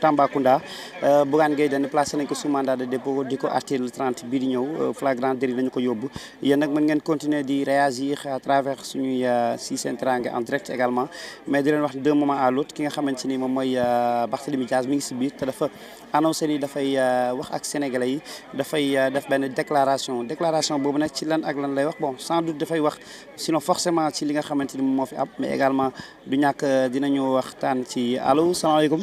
Tambacounda Bougane Gueye Dany placé nañ ko sous mandat de dépôt di ko arrêté le 30 bii di ñëw flagrant délit dañu ko yóbbu yéen nag mën ngeen continuer di réagir à travers suñuy si Sen Teranga en direct également mais di leen wax d'un moment à l'autre ki nga xamante ni moom mooy Barthélémy Dias mi ngi si biir te dafa annoncé ni dafay wax ak sénégalais yi dafay def benn déclaration boobu nag ci lan ak lan lay wax bon sans doute dafay wax sinon forcément ci li nga xamante ni moom moo fi am mais également du ñàkk dinañu waxtaan ci allo salaamaaleykum.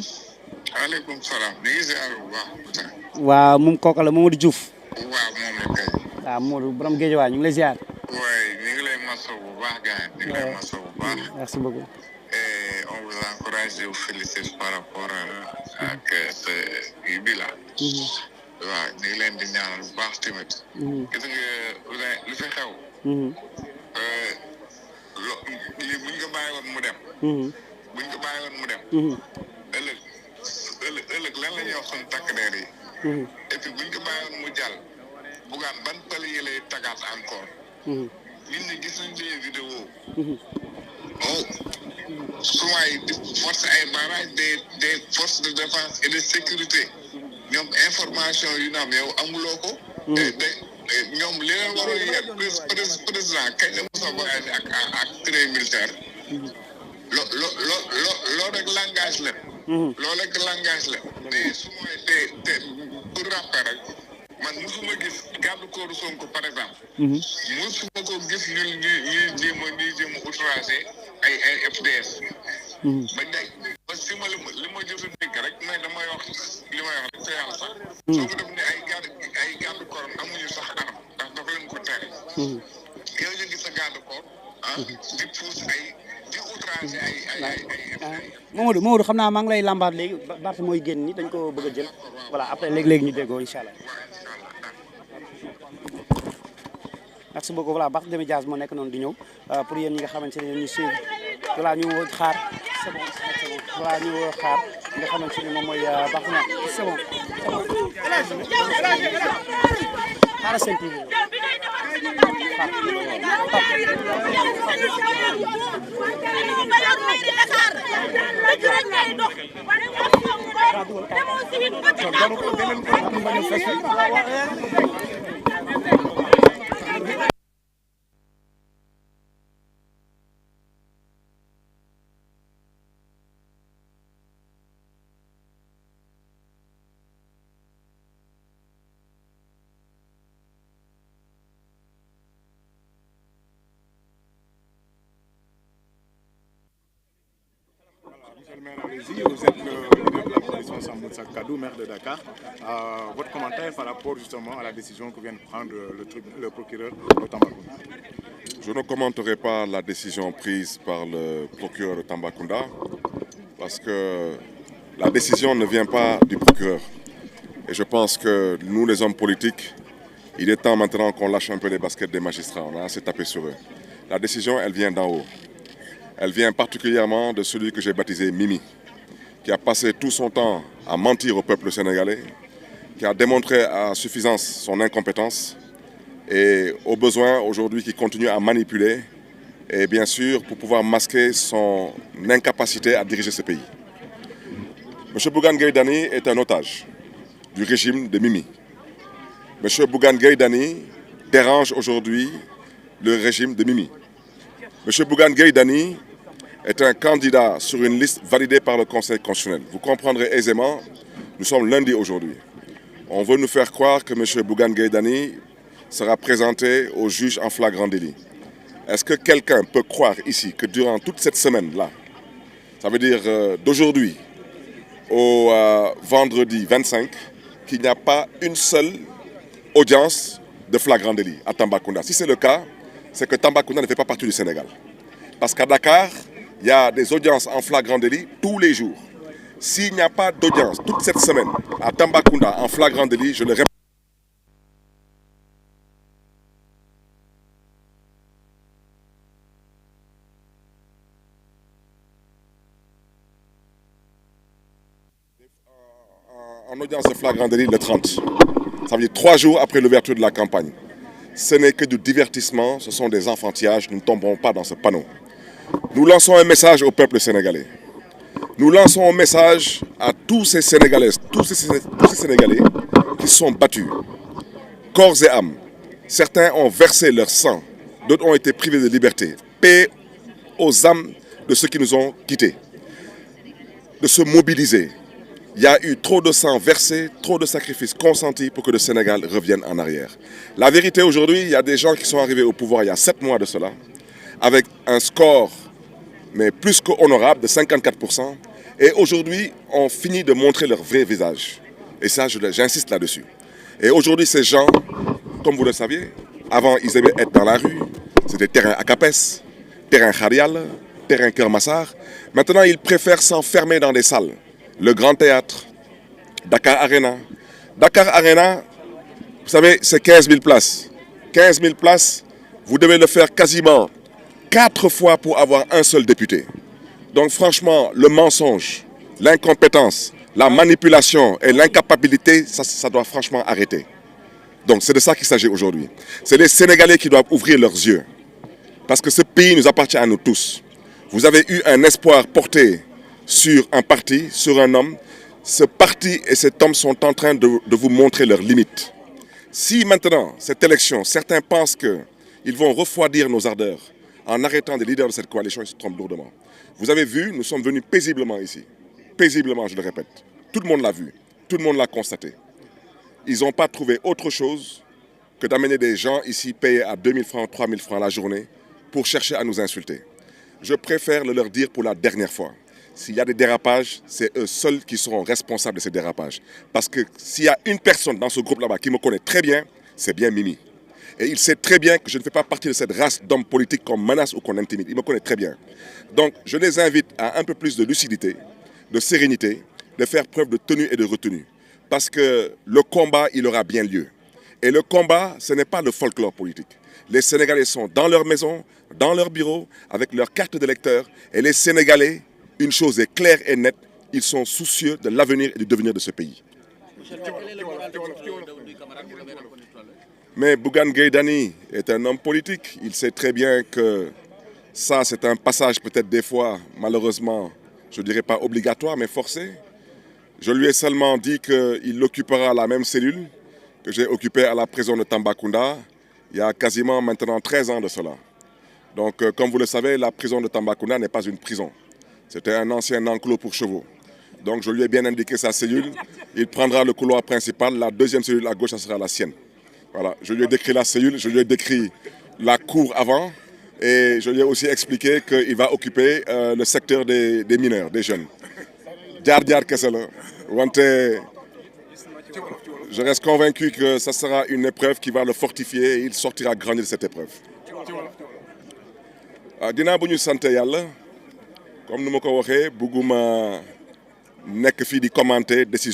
waaleykum salaam ñu ngi ziar bu baax. waaw moom kooku la Mamadou Diouf. waaw moom la kay. waaw Mamadou borom Guédiawaye ñu ngi lay ziar. waaye ñu ngi lay masawu bu baax gars yi. ñu ngi lay masawu bu baax. merci beaucoup. et on vous encourage et vous félicite par rapport ak sa kii bi la. waaw ñu ngi leen di ñaanal bu baax tamit. gis nga lu fi xew. lii buñ ko bàyyi woon mu dem. buñ ko bàyyi woon mu dem. ëllëg lan la ñuy wax suñu takk der yi. et puis buñ ko bàyyoon mu jàll. Bougane ban pali yi lay tagaat encore. nit ñi gis nañ des vidéos. souvent yi di force ay barrage des forces de défense et de sécurité ñoom information yu ñu am yow amuloo ko. ñoom li leen waroon yegg président kañ la mos a voyagé ak train militaire. loo rek langage la. loolu rek langage la. mais su ma te pour rappel rek man musuma gis garde corps Sonko par exemple. musuma ko gis ñuy jéem a outragé ay FDS. bañ day parce que li ma jot a dégg rek mais damay wax li may wax rek te yàlla sax. soo ko def ne ay garde corps amuñu sax anam ndax dafa leen ko tere. yow ñu gis sa garde corps di pousse di outragé Mamadou xam naa maa ngi lay lambaat léegi Barth mooy génn ni dañ ko bëgg a jël voilà après léegi ñu déggoo incha allah. merci beaucoup voilà Barthélémy Dias moo nekk noonu di ñëw pour yéen ñi nga xamante ne ñu suivre voilà ñu xaar c'est bon voilà ñu xaar nga xamante ni moom mooy Barthélémy c'est bon xaaral Sen TV Monsieur le maire, allez-y, vous êtes le leader de la coalition Sàmm Sa Kàddu, maire de Dakar. Votre commentaire par rapport justement à la décision que vient de prendre le procureur de Tambacounda. Je ne commenterai pas la décision prise par le procureur de Tambacounda parce que la décision ne vient pas du procureur. Et je pense que nous, les hommes politiques, il est temps maintenant qu'on lâche un peu les baskets des magistrats. On a assez tapé sur eux. La décision, elle vient d'en haut. Elle vient particulièrement de celui que j'ai baptisé Mimi, qui a passé tout son temps à mentir au peuple sénégalais, qui a démontré à suffisance son incompétence et au besoin aujourd'hui qui continue à manipuler et bien sûr pour pouvoir masquer son incapacité à diriger ce pays. M. Bougane Gueye Dany est un otage du régime de Mimi. M. Bougane Gueye Dany dérange aujourd'hui le régime de Mimi. M. Bougane Gueye Dany est un candidat sur une liste validée par le Conseil constitutionnel. Vous comprendrez aisément, nous sommes lundi aujourd'hui. On veut nous faire croire que M. Bougane Gueye Dany sera présenté au juge en flagrant délit. Est-ce que quelqu'un peut croire ici que durant toute cette semaine-là, ça veut dire d'aujourd'hui au vendredi 25, qu'il n'y a pas une seule audience de flagrant délit à Tambacounda? Si c'est le cas, c'est que Tambacounda ne fait pas partie du Sénégal. Parce qu'à Dakar, il y a des audiences en flagrant délit tous les jours. S'il n'y a pas d'audience toute cette semaine à Tambacounda en flagrant délit, je le répète. En audience de flagrant délit le 30. Ça veut dire 3 jours après l'ouverture de la campagne. Ce n'est que du divertissement, ce sont des enfantillages, nous ne tomberons pas dans ce panneau. Nous lançons un message au peuple sénégalais. Nous lançons un message à tous ces Sénégalais qui se sont battus, corps et âme. Certains ont versé leur sang, d'autres ont été privés de liberté. Paix aux âmes de ceux qui nous ont quittés, de se mobiliser. Il y a eu trop de sang versé, trop de sacrifices consentis pour que le Sénégal revienne en arrière. La vérité aujourd'hui, il y a des gens qui sont arrivés au pouvoir il y a 7 mois de cela, avec un score mais plus qu'honorable de 54%. Et aujourd'hui, on finit de montrer leur vrai visage. Et ça, j'insiste là-dessus. Et aujourd'hui, ces gens, comme vous le saviez, avant, ils aimaient être dans la rue. C'était terrain Akapes, terrain Kharial, terrain Kermassar. Maintenant, ils préfèrent s'enfermer dans des salles. Le Grand Théâtre, Dakar Arena. Dakar Arena, vous savez, c'est 15 000 places. 15 000 places, vous devez le faire quasiment 4 fois pour avoir un seul député. Donc franchement, le mensonge, l'incompétence, la manipulation et l'incapacité, ça doit franchement arrêter. Donc c'est de ça qu'il s'agit aujourd'hui. C'est les Sénégalais qui doivent ouvrir leurs yeux. Parce que ce pays nous appartient à nous tous. Vous avez eu un espoir porté sur un parti, sur un homme. Ce parti et cet homme sont en train de vous montrer leurs limites. Si maintenant, cette élection, certains pensent qu'ils vont refroidir nos ardeurs en arrêtant des leaders de cette coalition, ils se trompent lourdement. Vous avez vu, nous sommes venus paisiblement ici. Paisiblement, je le répète. Tout le monde l'a vu, tout le monde l'a constaté. Ils n'ont pas trouvé autre chose que d'amener des gens ici payés à 2 000 francs, 3 000 francs la journée pour chercher à nous insulter. Je préfère le leur dire pour la dernière fois. S'il y a des dérapages, c'est eux seuls qui seront responsables de ces dérapages. Parce que s'il y a une personne dans ce groupe là-bas qui me connaît très bien, c'est bien Mimi. Et il sait très bien que je ne fais pas partie de cette race d'hommes politiques qu'on menace ou qu'on intimide. Il me connaît très bien. Donc je les invite à un peu plus de lucidité, de sérénité, de faire preuve de tenue et de retenue. Parce que le combat, il aura bien lieu. Et le combat, ce n'est pas le folklore politique. Les Sénégalais sont dans leur maison, dans leur bureau, avec leur carte d'électeur. Et les Sénégalais, une chose est claire et nette, ils sont soucieux de l'avenir et du devenir de ce pays. Mais Bougane Gueye Dany est un homme politique. Il sait très bien que ça, c'est un passage peut-être des fois, malheureusement, je ne dirais pas obligatoire, mais forcé. Je lui ai seulement dit qu'il occupera la même cellule que j'ai occupée à la prison de Tambacounda il y a quasiment maintenant 13 ans de cela. Donc, comme vous le savez, la prison de Tambacounda n'est pas une prison. C'était un ancien enclos pour chevaux. Donc, je lui ai bien indiqué sa cellule. Il prendra le couloir principal. La deuxième cellule à gauche, ça sera la sienne. Voilà. Je lui ai décrit la cellule, je lui ai décrit la cour avant. Et je lui ai aussi expliqué qu'il va occuper le secteur des mineurs, des jeunes. Je reste convaincu que ça sera une épreuve qui va le fortifier et il sortira grandi de cette épreuve. Dinaa bu ñu sant yàlla comme ni ma ko waxee bëgguma nekk fii di commenter décision